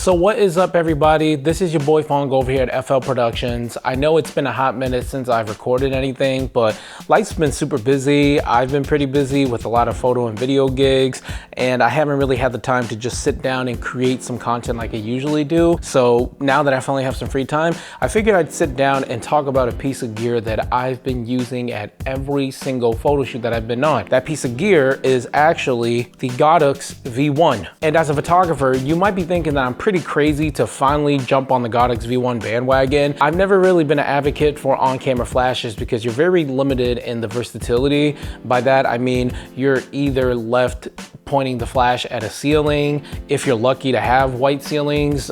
So what is up, everybody? This is your boy Fong over here at FL Productions. I know it's been a hot minute since I've recorded anything, but life's been super busy. I've been pretty busy with a lot of photo and video gigs, and I haven't really had the time to just sit down and create some content like I usually do. So now that I finally have some free time, I figured I'd sit down and talk about a piece of gear that I've been using at every single photo shoot that I've been on. That piece of gear is actually the GODOX V1. And as a photographer, you might be thinking that I'm pretty crazy to finally jump on the GODOX V1 bandwagon. I've never really been an advocate for on-camera flashes because you're very limited in the versatility. By that, I mean you're either left pointing the flash at a ceiling. If you're lucky to have white ceilings,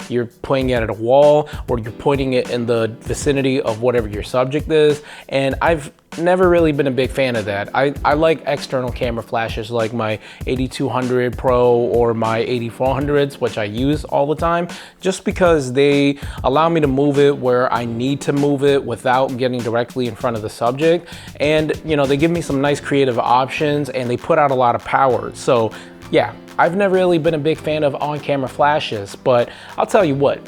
you're pointing it at a wall, or you're pointing it in the vicinity of whatever your subject is. And I've never really been a big fan of that. I like external camera flashes like my 8200 Pro or my 8400s, which I use all the time, just because they allow me to move it where I need to move it without getting directly in front of the subject. And you know, they give me some nice creative options and they put out a lot of power. So yeah, I've never really been a big fan of on-camera flashes, but I'll tell you what,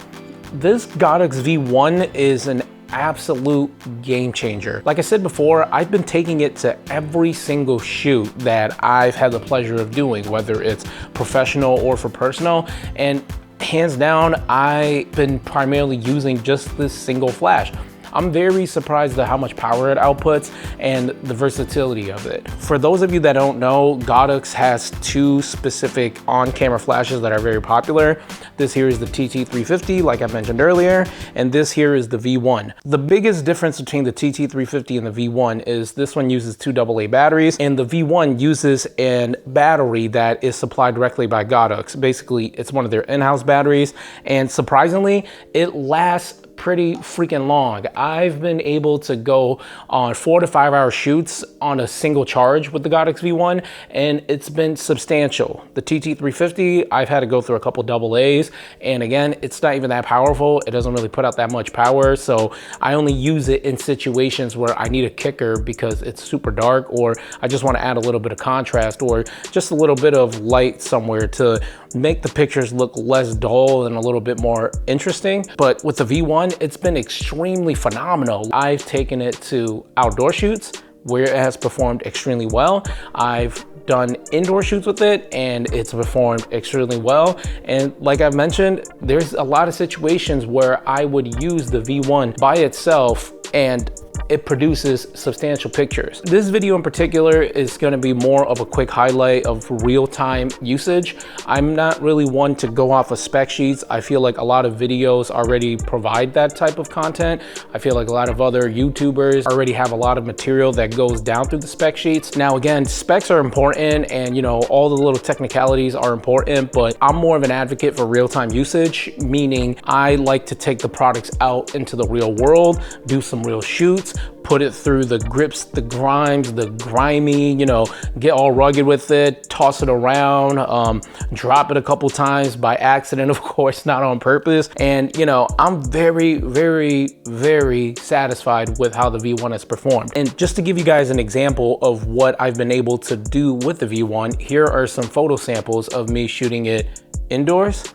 this GODOX V1 is an absolute game changer. Like I said before, I've been taking it to every single shoot that I've had the pleasure of doing, whether it's professional or for personal, and hands down, I've been primarily using just this single flash. I'm very surprised at how much power it outputs and the versatility of it. For those of you that don't know, GODOX has two specific on-camera flashes that are very popular. This here is the TT350, like I mentioned earlier, and this here is the V1. The biggest difference between the TT350 and the V1 is this one uses two AA batteries, and the V1 uses a battery that is supplied directly by GODOX. Basically, it's one of their in-house batteries, and surprisingly, it lasts pretty freaking long. I've been able to go on 4 to 5 hour shoots on a single charge with the GODOX V1, and it's been substantial. The TT350, I've had to go through a couple AA's, and again, it's not even that powerful. It doesn't really put out that much power, so I only use it in situations where I need a kicker because it's super dark, or I just want to add a little bit of contrast or just a little bit of light somewhere to make the pictures look less dull and a little bit more interesting. But with the V1, it's been extremely phenomenal. I've taken it to outdoor shoots where it has performed extremely well. I've done indoor shoots with it and it's performed extremely well. And like I've mentioned, there's a lot of situations where I would use the V1 by itself and it produces substantial pictures. This video in particular is going to be more of a quick highlight of real-time usage. I'm not really one to go off of spec sheets. I feel like a lot of videos already provide that type of content. I feel like a lot of other YouTubers already have a lot of material that goes down through the spec sheets. Now again, specs are important and you know, all the little technicalities are important, but I'm more of an advocate for real-time usage, meaning I like to take the products out into the real world, do some real shoots, put it through the grips, the grimes, the grimy, you know, get all rugged with it, toss it around, drop it a couple times by accident, of course, not on purpose. And, you know, I'm very, very, very satisfied with how the V1 has performed. And just to give you guys an example of what I've been able to do with the V1, here are some photo samples of me shooting it indoors.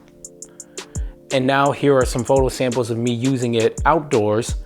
And now here are some photo samples of me using it outdoors.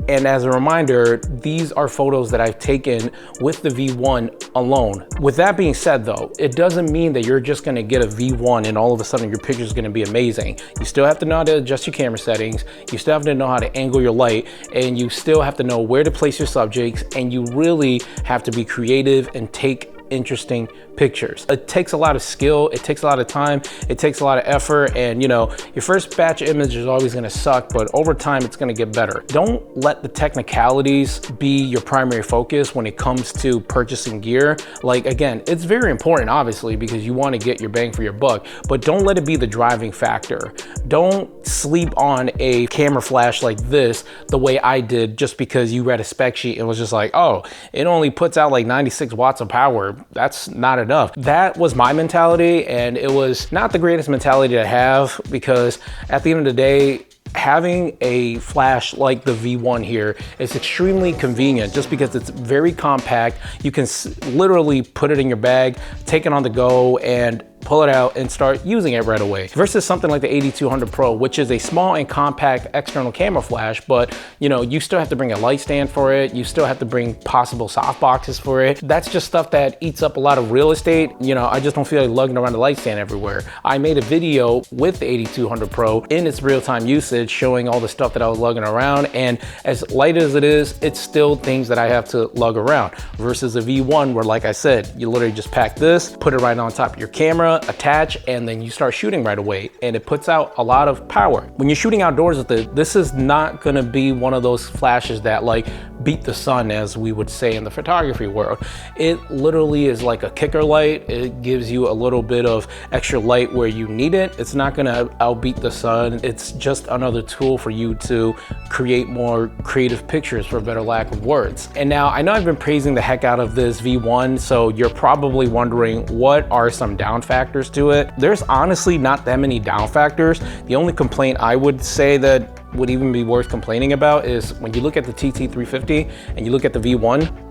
And as a reminder, these are photos that I've taken with the V1 alone. With that being said though, it doesn't mean that you're just gonna get a V1 and all of a sudden your picture is gonna be amazing. You still have to know how to adjust your camera settings, you still have to know how to angle your light, and you still have to know where to place your subjects, and you really have to be creative and take interesting pictures. It takes a lot of skill, it takes a lot of time, it takes a lot of effort, and you know, your first batch of images is always gonna suck, but over time it's gonna get better. Don't let the technicalities be your primary focus when it comes to purchasing gear. Like again, it's very important obviously because you wanna get your bang for your buck, but don't let it be the driving factor. Don't sleep on a camera flash like this the way I did just because you read a spec sheet and was just like, oh, it only puts out like 96 watts of power. That's not enough. That was my mentality, and it was not the greatest mentality to have because at the end of the day, having a flash like the V1 here is extremely convenient just because it's very compact. You can literally put it in your bag, take it on the go, and pull it out and start using it right away. Versus something like the 8200 Pro, which is a small and compact external camera flash, but you still have to bring a light stand for it. You still have to bring possible soft boxes for it. That's just stuff that eats up a lot of real estate. I just don't feel like lugging around the light stand everywhere. I made a video with the 8200 Pro in its real-time usage showing all the stuff that I was lugging around, and as light as it is, it's still things that I have to lug around versus a V1 where, like I said, you literally just pack this, put it right on top of your camera, attach, and then you start shooting right away, and it puts out a lot of power. When you're shooting outdoors with it, this is not gonna be one of those flashes that like beat the sun, as we would say in the photography world. It literally is like a kicker light. It gives you a little bit of extra light where you need it. It's not gonna outbeat the sun. It's just another tool for you to create more creative pictures, for a better lack of words. And now I know I've been praising the heck out of this V1, so you're probably wondering what are some down factors to it. There's honestly not that many down factors. The only complaint I would say that would even be worth complaining about is when you look at the TT350 and you look at the V1,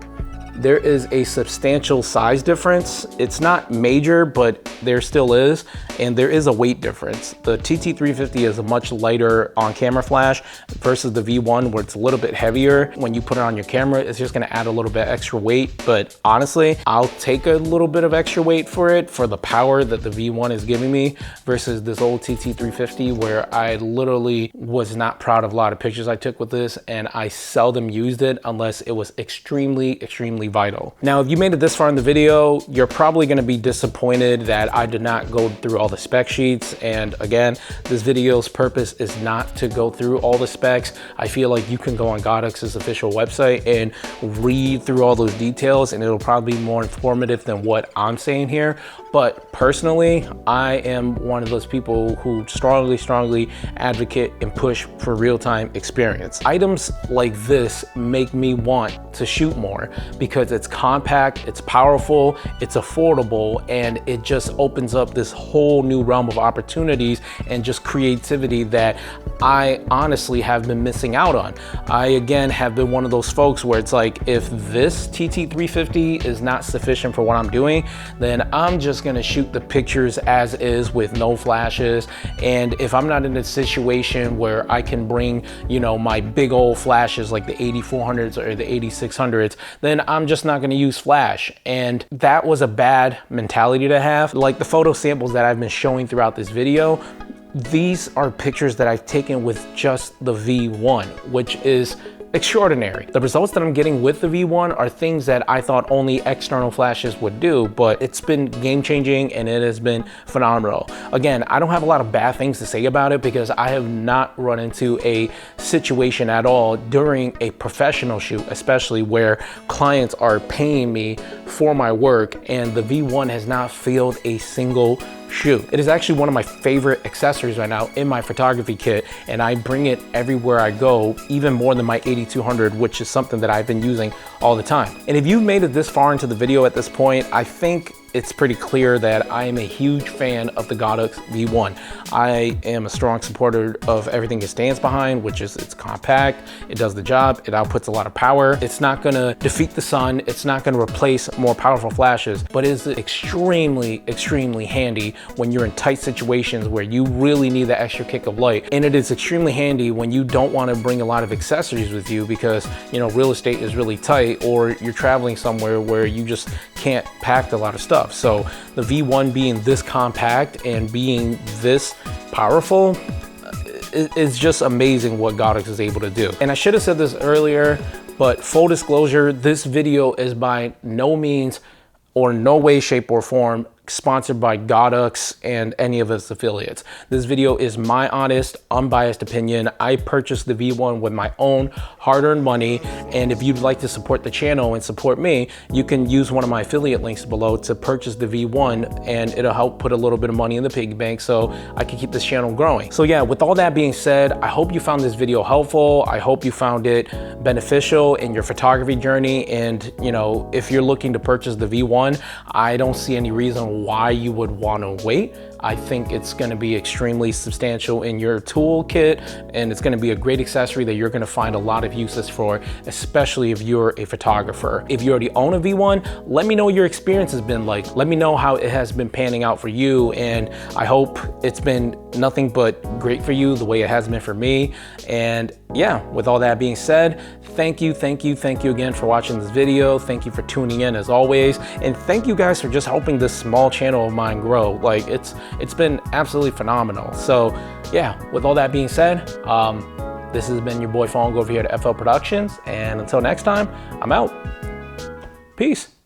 there is a substantial size difference. It's not major, but there still is, and there is a weight difference. The TT350 is a much lighter on-camera flash versus the V1 where it's a little bit heavier. When you put it on your camera, it's just gonna add a little bit extra weight, but honestly, I'll take a little bit of extra weight for it, for the power that the V1 is giving me versus this old TT350 where I literally was not proud of a lot of pictures I took with this, and I seldom used it unless it was extremely vital. Now, if you made it this far in the video, you're probably going to be disappointed that I did not go through all the spec sheets. And again, this video's purpose is not to go through all the specs. I feel like you can go on GODOX's official website and read through all those details, and it'll probably be more informative than what I'm saying here. But personally, I am one of those people who strongly advocate and push for real-time experience. Items like this make me want to shoot more because it's compact, it's powerful, it's affordable, and it just opens up this whole new realm of opportunities and just creativity that I honestly have been missing out on. I, again, have been one of those folks where it's like, if this TT350 is not sufficient for what I'm doing, then I'm just gonna shoot the pictures as is with no flashes. And if I'm not in a situation where I can bring, my big old flashes like the 8400s or the 8600s, then I'm just not gonna use flash. And that was a bad mentality to have. Like the photo samples that I've been showing throughout this video, these are pictures that I've taken with just the V1, which is extraordinary. The results that I'm getting with the V1 are things that I thought only external flashes would do, but it's been game changing and it has been phenomenal. Again, I don't have a lot of bad things to say about it because I have not run into a situation at all during a professional shoot, especially where clients are paying me for my work, and the V1 has not failed a single shoot. It is actually one of my favorite accessories right now in my photography kit, and I bring it everywhere I go, even more than my 8200, which is something that I've been using all the time. And if you've made it this far into the video at this point, I think it's pretty clear that I am a huge fan of the GODOX V1. I am a strong supporter of everything it stands behind, which is it's compact, it does the job, it outputs a lot of power. It's not gonna defeat the sun, it's not gonna replace more powerful flashes, but it is extremely handy when you're in tight situations where you really need the extra kick of light. And it is extremely handy when you don't wanna bring a lot of accessories with you because, real estate is really tight, or you're traveling somewhere where you just can't pack a lot of stuff. So the V1 being this compact and being this powerful is just amazing what GODOX is able to do. And I should have said this earlier, but full disclosure, this video is by no means or no way, shape, or form sponsored by GODOX and any of its affiliates. This video is my honest, unbiased opinion. I purchased the V1 with my own hard-earned money, and if you'd like to support the channel and support me, you can use one of my affiliate links below to purchase the V1, and it'll help put a little bit of money in the piggy bank so I can keep this channel growing. So yeah, with all that being said, I hope you found this video helpful. I hope you found it beneficial in your photography journey, and if you're looking to purchase the V1, I don't see any reason why you would want to wait. I think it's gonna be extremely substantial in your toolkit, and it's gonna be a great accessory that you're gonna find a lot of uses for, especially if you're a photographer. If you already own a V1, let me know what your experience has been like. Let me know how it has been panning out for you, and I hope it's been nothing but great for you the way it has been for me. And yeah, with all that being said, thank you again for watching this video. Thank you for tuning in as always, and thank you guys for just helping this small channel of mine grow. Like it's been absolutely phenomenal. So yeah, with all that being said, this has been your boy Fong over here at FL Productions, and until next time, I'm out. Peace.